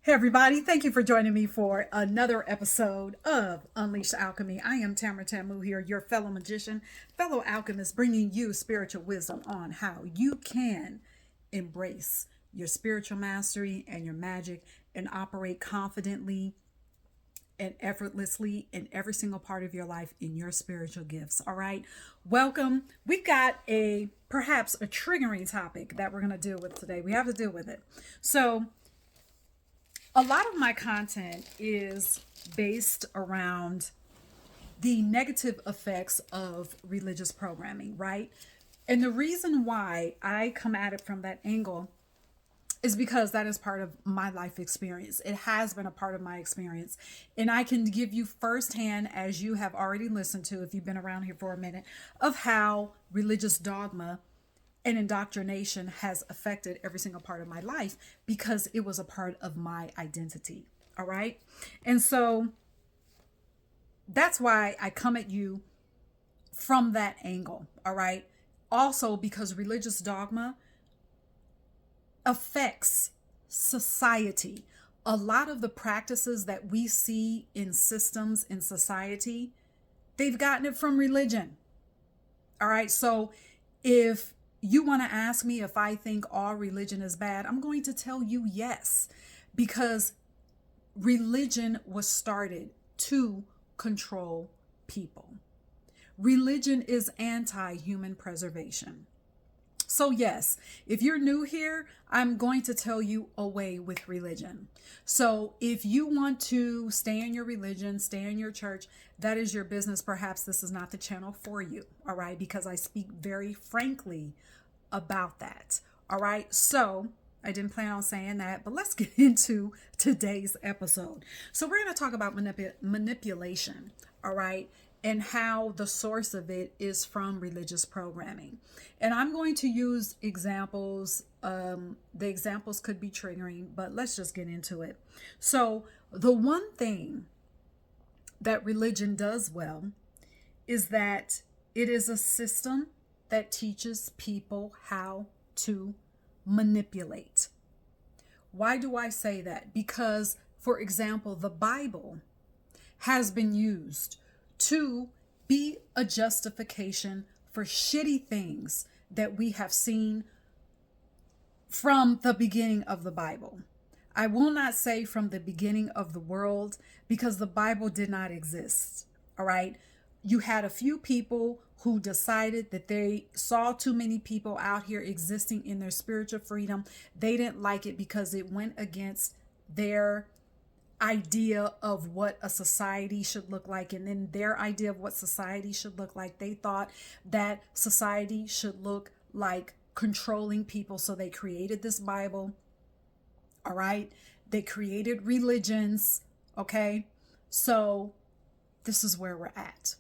Hey everybody, thank you for joining me for another episode of Unleash Alchemy. I am Tamara Tamu here, your fellow magician, fellow alchemist, bringing you spiritual wisdom on how you can embrace your spiritual mastery and your magic and operate confidently and effortlessly in every single part of your life in your spiritual gifts. All right, welcome. We've got perhaps a triggering topic that we're going to deal with today. We have to deal with it. So a lot of my content is based around the negative effects of religious programming, right? And the reason why I come at it from that angle is because that is part of my life experience. It has been a part of my experience. And I can give you firsthand, as you have already listened to, if you've been around here for a minute, of how religious dogma and indoctrination has affected every single part of my life because it was a part of my identity. All right. And so that's why I come at you from that angle. All right. Also, because religious dogma affects society. A lot of the practices that we see in systems in society, they've gotten it from religion. All right. So if you want to ask me if I think all religion is bad, I'm going to tell you yes, because religion was started to control people. Religion is anti-human preservation. So yes, if you're new here, I'm going to tell you away with religion. So if you want to stay in your religion, stay in your church, that is your business. Perhaps this is not the channel for you. All right. Because I speak very frankly about that. All right. So I didn't plan on saying that, but let's get into today's episode. So we're going to talk about manipulation. All right. And how the source of it is from religious programming. And I'm going to use examples. The examples could be triggering, but let's just get into it. So the one thing that religion does well is that it is a system that teaches people how to manipulate. Why do I say that? Because, for example, the Bible has been used to be a justification for shitty things that we have seen from the beginning of the Bible. I will not say from the beginning of the world, because the Bible did not exist. All right. You had a few people who decided that they saw too many people out here existing in their spiritual freedom. They didn't like it because it went against their idea of what a society should look like. And then their idea of what society should look like, they thought that society should look like controlling people. So they created this Bible. All right. They created religions. Okay. So this is where we're at.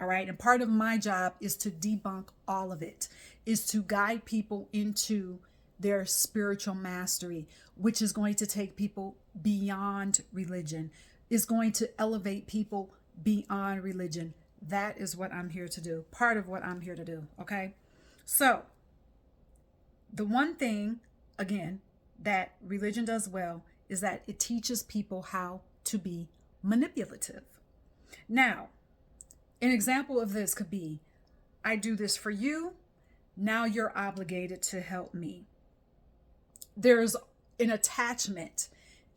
All right. And part of my job is to debunk all of it, is to guide people into their spiritual mastery, which is going to take people beyond religion, is going to elevate people beyond religion. That is what I'm here to do. Part of what I'm here to do. Okay. So the one thing, again, that religion does well is that it teaches people how to be manipulative. Now, an example of this could be, I do this for you. Now you're obligated to help me. There's an attachment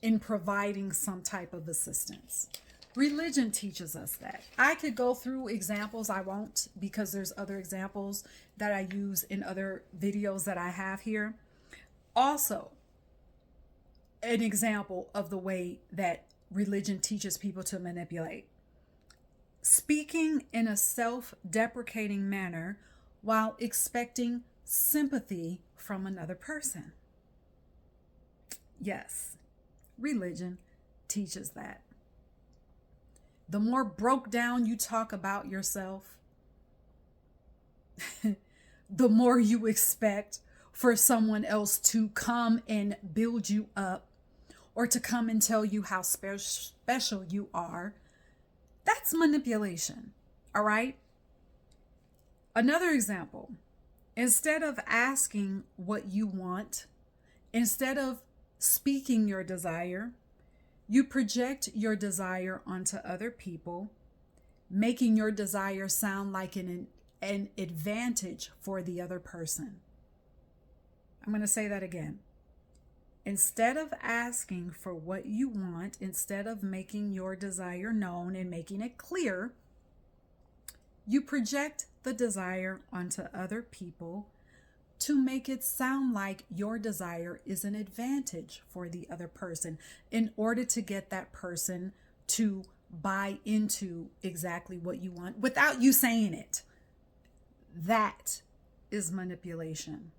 in providing some type of assistance. Religion teaches us that. I could go through examples. I won't, because there's other examples that I use in other videos that I have here. Also, an example of the way that religion teaches people to manipulate. Speaking in a self-deprecating manner while expecting sympathy from another person. Yes, religion teaches that. The more broke down you talk about yourself, the more you expect for someone else to come and build you up, or to come and tell you how special you are. That's manipulation. All right. Another example, instead of asking what you want, instead of speaking your desire, You project your desire onto other people, making your desire sound like an advantage for the other person. I'm going to say that again. Instead of asking for what you want, instead of making your desire known and making it clear, you project the desire onto other people to make it sound like your desire is an advantage for the other person in order to get that person to buy into exactly what you want without you saying it. That is manipulation.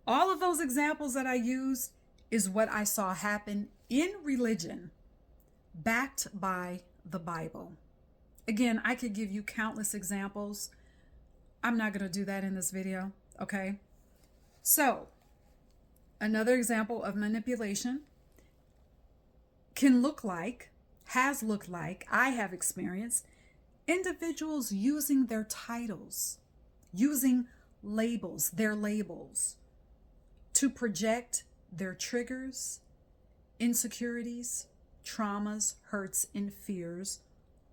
All of those examples that I used is what I saw happen in religion, backed by the Bible. Again, I could give you countless examples. I'm not going to do that in this video, okay? So, another example of manipulation can look like, has looked like, I have experienced individuals using their titles, using labels, their labels, to project their triggers, insecurities, traumas, hurts, and fears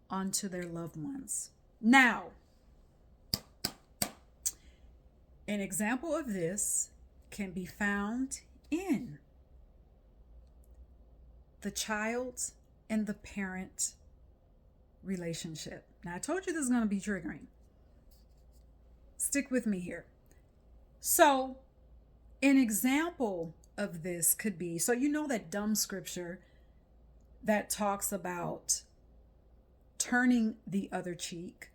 onto their loved ones. Now, an example of this can be found in the child and the parent relationship. Now, I told you this is going to be triggering. Stick with me here. So, an example of this could be, so you know that dumb scripture that talks about turning the other cheek.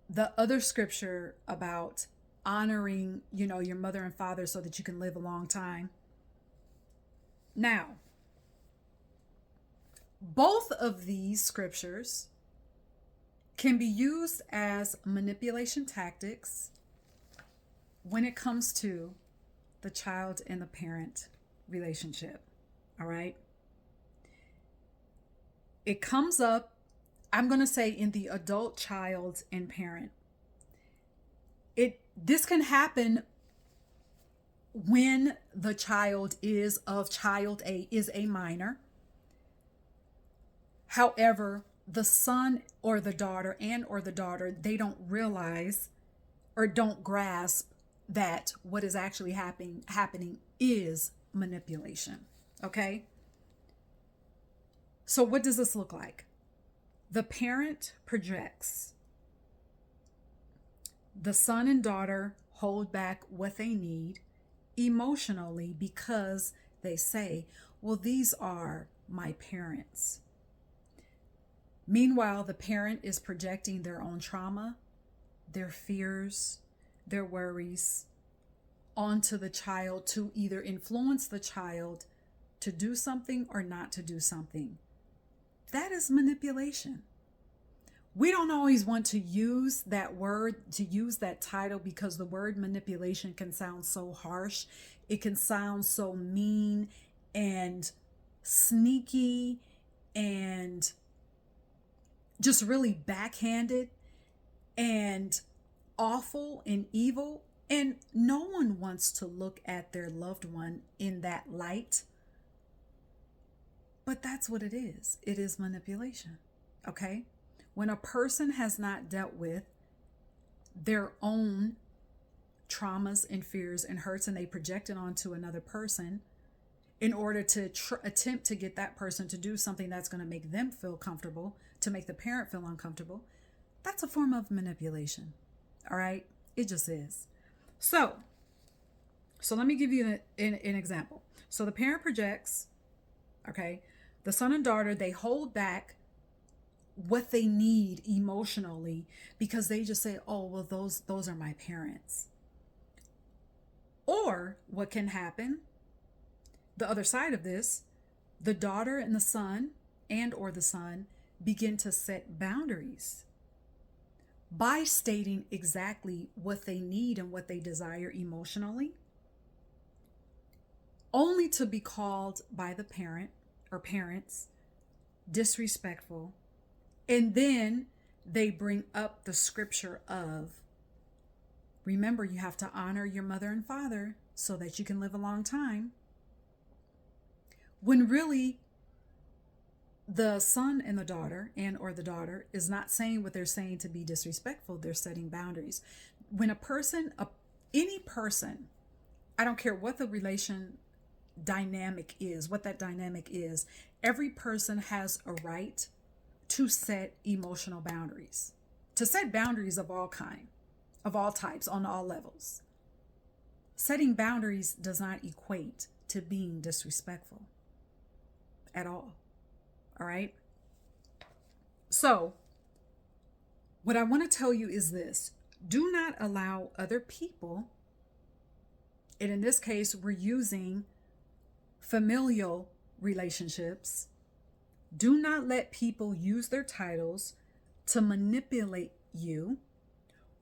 The other scripture about honoring, your mother and father so that you can live a long time. Now, both of these scriptures can be used as manipulation tactics when it comes to the child and the parent relationship. All right. It comes up, I'm going to say, in the adult, child, and parent. This can happen when the child is a minor. However, the son or the daughter they don't realize or don't grasp that what is actually happening is manipulation. Okay? So what does this look like? The parent projects. The son and daughter hold back what they need emotionally because they say, well, these are my parents. Meanwhile, the parent is projecting their own trauma, their fears, their worries onto the child to either influence the child to do something or not to do something. That is manipulation. We don't always want to use that word, to use that title, because the word manipulation can sound so harsh. It can sound so mean and sneaky and just really backhanded and awful and evil. And no one wants to look at their loved one in that light. But that's what it is. It is manipulation. Okay? When a person has not dealt with their own traumas and fears and hurts and they project it onto another person in order to attempt to get that person to do something that's going to make them feel comfortable, to make the parent feel uncomfortable, that's a form of manipulation. All right? It just is. So let me give you an example. So the parent projects, okay? The son and daughter, they hold back what they need emotionally because they just say, oh, well, those are my parents. Or what can happen, the other side of this, the daughter and the son or the son begin to set boundaries by stating exactly what they need and what they desire emotionally, only to be called by the parent or parents disrespectful. And then they bring up the scripture of, remember, you have to honor your mother and father so that you can live a long time. when really the son and the daughter or the daughter is not saying what they're saying to be disrespectful. They're setting boundaries. When any person, I don't care what the relation dynamic is, what that dynamic is, every person has a right to set emotional boundaries, to set boundaries of all kind, of all types, on all levels. Setting boundaries does not equate to being disrespectful at all. All right. So what I want to tell you is this: do not allow other people, and in this case, we're using familial relationships. Do not let people use their titles to manipulate you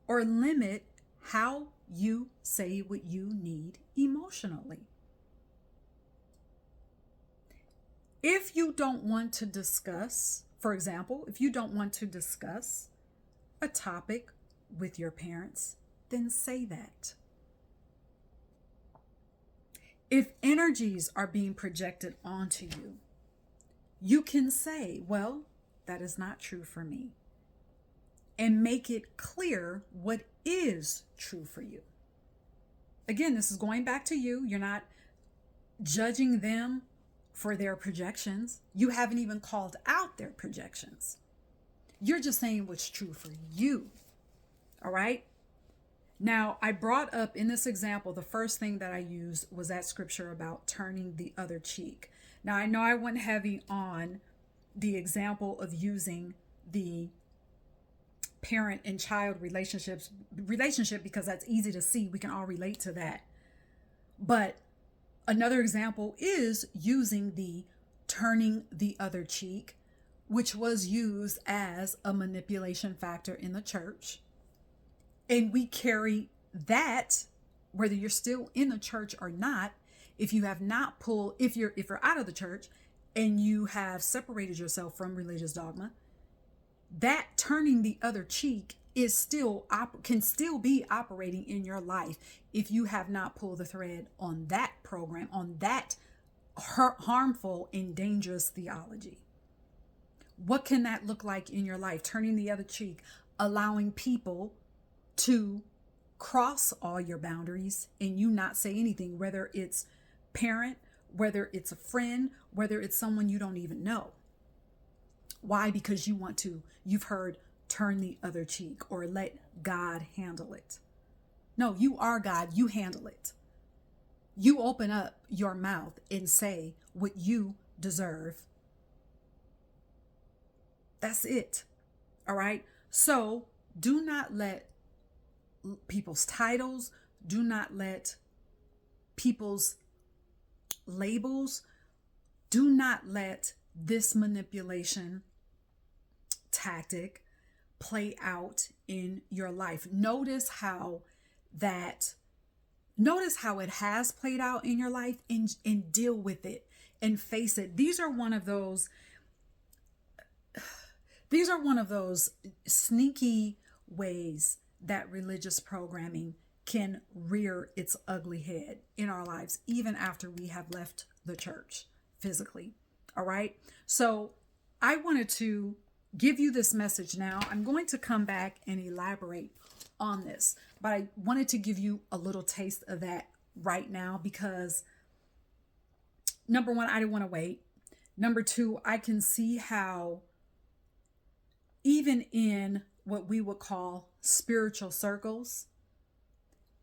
or limit how you say what you need emotionally. If you don't want to discuss, for example, if you don't want to discuss a topic with your parents, then say that. If energies are being projected onto you, you can say, well, that is not true for me, and make it clear what is true for you. Again, this is going back to you. You're not judging them for their projections. You haven't even called out their projections. You're just saying what's true for you. All right? Now, I brought up in this example, the first thing that I used was that scripture about turning the other cheek. Now, I know I went heavy on the example of using the parent and child relationship because that's easy to see. We can all relate to that. But another example is using the turning the other cheek, which was used as a manipulation factor in the church. And we carry that, whether you're still in the church or not. If you have not pulled, if you're out of the church and you have separated yourself from religious dogma, that turning the other cheek is still can still be operating in your life if you have not pulled the thread on that program, on that harmful and dangerous theology. What can that look like in your life? Turning the other cheek, allowing people to cross all your boundaries and you not say anything, whether it's parent, whether it's a friend, whether it's someone you don't even know. Why? Because you've heard turn the other cheek or let God handle it. No, you are God. You handle it. You open up your mouth and say what you deserve. That's it. All right. So do not let people's titles, do not let people's labels, do not let this manipulation tactic play out in your life. Notice how it has played out in your life, and deal with it and face it. These are one of those sneaky ways that religious programming can rear its ugly head in our lives, even after we have left the church physically. All right. So I wanted to give you this message now. I'm going to come back and elaborate on this, but I wanted to give you a little taste of that right now because, number one, I didn't want to wait. Number two, I can see how even in what we would call spiritual circles,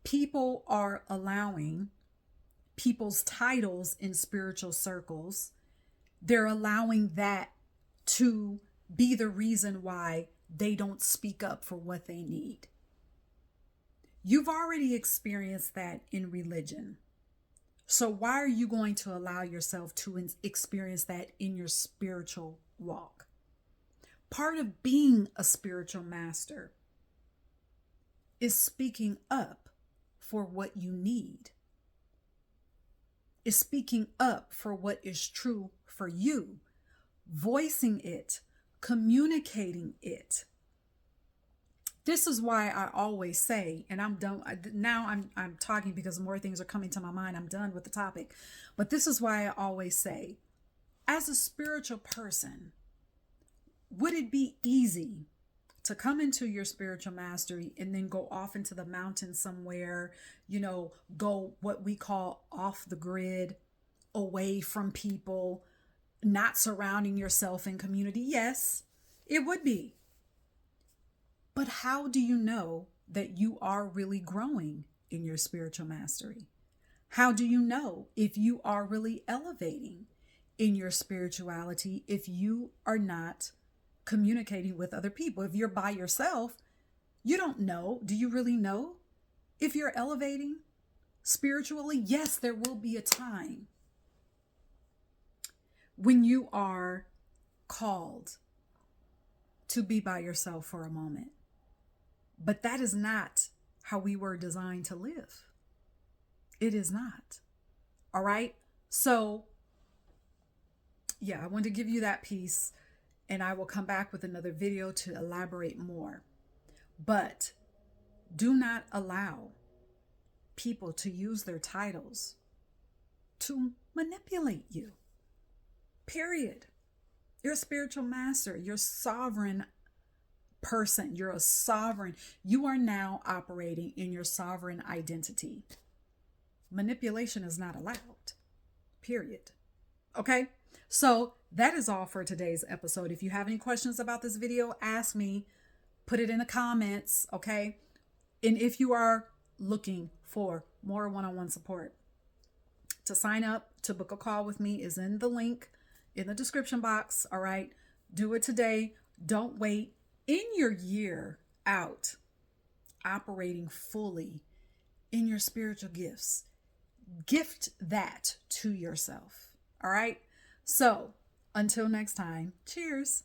people are allowing people's titles in spiritual circles. They're allowing that to be the reason why they don't speak up for what they need. You've already experienced that in religion. So why are you going to allow yourself to experience that in your spiritual walk? Part of being a spiritual master is speaking up for what you need, is speaking up for what is true for you, voicing it, communicating it. This is why I always say, and I'm done now, I'm talking because more things are coming to my mind. I'm done with the topic. But this is why I always say, as a spiritual person, would it be easy to come into your spiritual mastery and then go off into the mountains somewhere, go what we call off the grid, away from people, not surrounding yourself in community? Yes, it would be. But how do you know that you are really growing in your spiritual mastery? How do you know if you are really elevating in your spirituality if you are not communicating with other people? If you're by yourself, you don't know. Do you really know if you're elevating spiritually? Yes, there will be a time when you are called to be by yourself for a moment. But that is not how we were designed to live. It is not. All right. So, yeah, I wanted to give you that piece, and I will come back with another video to elaborate more. But do not allow people to use their titles to manipulate you. Period. You're a spiritual master. You're sovereign person. You're a sovereign. You are now operating in your sovereign identity. Manipulation is not allowed. Period. Okay? So that is all for today's episode. If you have any questions about this video, ask me. Put it in the comments. Okay? And if you are looking for more one-on-one support, to sign up to book a call with me is in the link in the description box. All right? Do it today. Don't wait. In your year out, operating fully in your spiritual gifts, gift that to yourself. All right. So until next time, cheers.